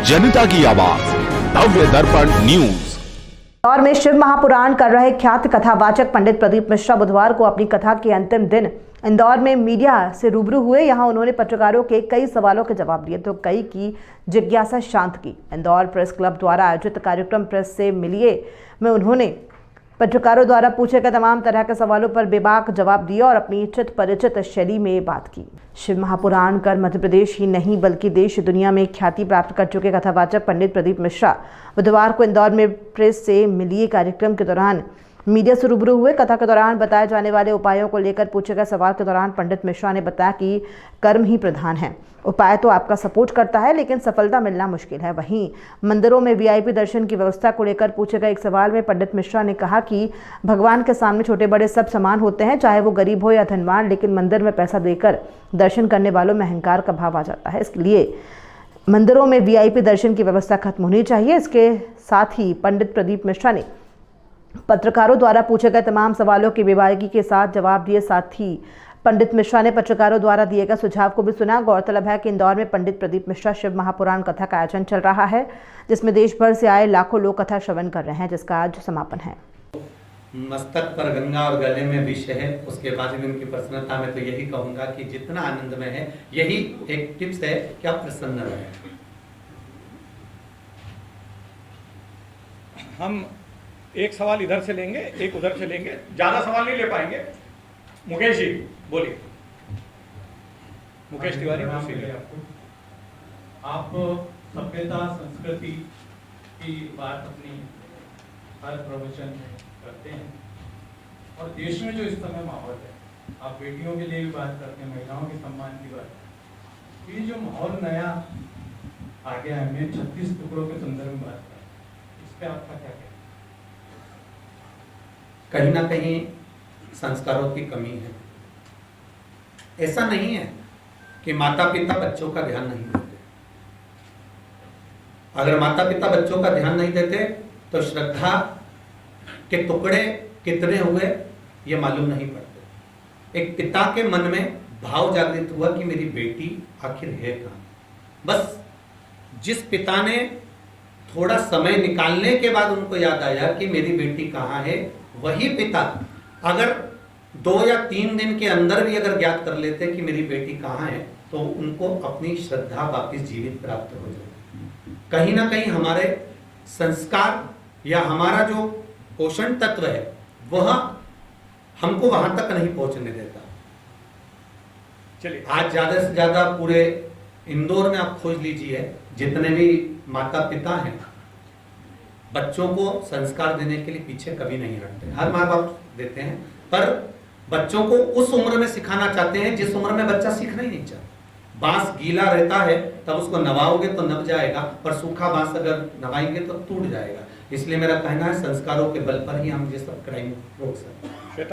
जनता की आवाज, भव्य दर्पण न्यूज। इंदौर में शिव महापुराण कर रहे ख्यात कथावाचक पंडित प्रदीप मिश्रा बुधवार को अपनी कथा के अंतिम दिन इंदौर में मीडिया से रूबरू हुए। यहां उन्होंने पत्रकारों के कई सवालों के जवाब दिए तो कई की जिज्ञासा शांत की। इंदौर प्रेस क्लब द्वारा आयोजित कार्यक्रम प्रेस से मिलिए में उन्होंने पत्रकारों द्वारा पूछे गए तमाम तरह के सवालों पर बेबाक जवाब दिया और अपनी चित परिचित शैली में बात की। शिव महापुराण कर मध्य प्रदेश ही नहीं बल्कि देश दुनिया में ख्याति प्राप्त कर चुके कथावाचक पंडित प्रदीप मिश्रा बुधवार को इंदौर में प्रेस से मिलिए कार्यक्रम के दौरान मीडिया से रूबरू हुए। कथा के दौरान बताए जाने वाले उपायों को लेकर पूछे गए सवाल के दौरान पंडित मिश्रा ने बताया कि कर्म ही प्रधान है, उपाय तो आपका सपोर्ट करता है लेकिन सफलता मिलना मुश्किल है। वहीं मंदिरों में वीआईपी दर्शन की व्यवस्था को लेकर पूछे गए एक सवाल में पंडित मिश्रा ने कहा कि भगवान के सामने छोटे बड़े सब समान होते हैं, चाहे वो गरीब हो या धनवान, लेकिन मंदिर में पैसा देकर दर्शन करने वालों में अहंकार का भाव आ जाता है। इसलिए मंदिरों में वीआईपी दर्शन की व्यवस्था खत्म होनी चाहिए। इसके साथ ही पंडित प्रदीप मिश्रा ने पत्रकारों द्वारा पूछे गए तमाम सवालों के बेबाकी के साथ जवाब दिए। साथ ही पंडित मिश्रा ने पत्रकारों द्वारा दिए गए सुझाव को भी सुना। गौरतलब है कि इंदौर में पंडित प्रदीप मिश्रा शिव महापुराण कथा का आयोजन चल रहा है, जिसमें देश भर से आए लाखों लोग कथा श्रवण कर रहे हैं, जिसका आज समापन है। मस्तक पर गंगा और गले में विष है। उसके बाद भी उनकी प्रसन्नता में तो यही कहूंगा कि जितना आनंद में है, यही एक टिप्स है कि आप प्रसन्न रहें। हम एक सवाल इधर से लेंगे, एक उधर से लेंगे, ज्यादा सवाल नहीं ले पाएंगे। मुकेश जी बोलिए। मुकेश तिवारी आप सभ्यता संस्कृति की बात अपनी हर प्रवचन में करते हैं और देश में जो इस समय माहौल है, आप बेटियों के लिए भी बात करते हैं, महिलाओं के सम्मान की बात। ये जो माहौल नया आ गया है, मैं 36 टुकड़ों के संदर्भ में बात कर रहा हूं, इस पे आपका क्या कहना है? कहीं ना कहीं संस्कारों की कमी है। ऐसा नहीं है कि माता पिता बच्चों का ध्यान नहीं देते। अगर माता पिता बच्चों का ध्यान नहीं देते तो श्रद्धा के टुकड़े कितने हुए ये मालूम नहीं पड़ते। एक पिता के मन में भाव जागृत हुआ कि मेरी बेटी आखिर है कहाँ। बस जिस पिता ने थोड़ा समय निकालने के बाद उनको याद आया कि मेरी बेटी कहाँ है, वही पिता अगर 2 या 3 दिन के अंदर भी अगर ज्ञात कर लेते कि मेरी बेटी कहाँ है, तो उनको अपनी श्रद्धा वापस जीवित प्राप्त हो जाए। कहीं ना कहीं हमारे संस्कार या हमारा जो पोषण तत्व है वह हमको वहां तक नहीं पहुंचने देता। चलिए, आज ज्यादा से ज्यादा पूरे इंदौर में आप खोज लीजिए, जितने भी माता पिता हैं बच्चों को संस्कार देने के लिए पीछे कभी नहीं हटते। हर माँ बाप देते हैं, पर बच्चों को उस उम्र में सिखाना चाहते हैं जिस उम्र में बच्चा सीखना ही नहीं चाहता। बांस गीला रहता है तब उसको नवाओगे तो नब जाएगा, पर सूखा बांस अगर नवाएंगे तो टूट जाएगा। इसलिए मेरा कहना है संस्कारों के बल पर ही हम ये सब क्राइम रोक सकते हैं।